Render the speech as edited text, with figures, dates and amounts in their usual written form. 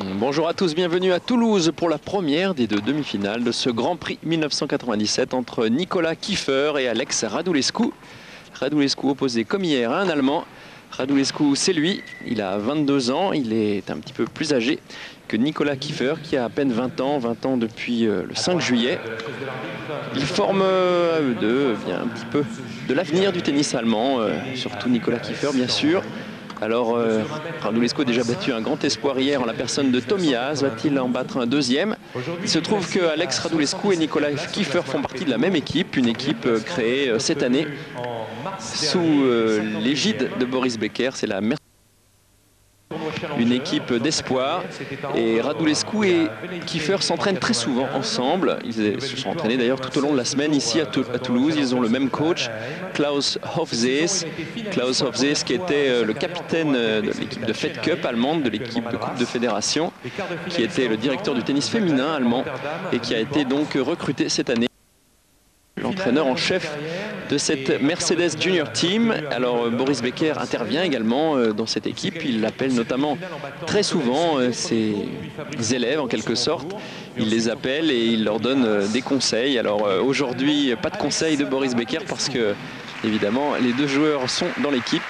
Bonjour à tous, bienvenue à Toulouse pour la première des deux demi-finales de ce Grand Prix 1997 entre Nicolas Kiefer et Alex Radulescu. Radulescu opposé comme hier à un Allemand. Radulescu, c'est lui, il a 22 ans, il est un petit peu plus âgé que Nicolas Kiefer qui a à peine 20 ans depuis le 5 juillet. Ils forment à eux deux un petit peu de l'avenir du tennis allemand, surtout Nicolas Kiefer bien sûr. Alors, Radulescu a déjà battu un grand espoir hier en la personne de Tommy Haas. Va-t-il en battre un deuxième? Il se trouve que Alex Radulescu et Nicolas Kiefer font partie de la même équipe, une équipe créée cette année sous l'égide de Boris Becker. C'est la une équipe d'espoir, et Radulescu et Kiefer s'entraînent très souvent ensemble. Ils se sont entraînés d'ailleurs tout au long de la semaine ici à Toulouse. Ils ont le même coach, Klaus Hofzees. Klaus Hofzees qui était le capitaine de l'équipe de Fed Cup allemande, de l'équipe de Coupe de Fédération, qui était le directeur du tennis féminin allemand et qui a été donc recruté cette année. L'entraîneur en chef de cette Mercedes Junior Team. Alors Boris Becker intervient également dans cette équipe. Il appelle notamment très souvent ses élèves en quelque sorte. Il les appelle et il leur donne des conseils. Alors aujourd'hui, pas de conseils de Boris Becker parce que évidemment les deux joueurs sont dans l'équipe.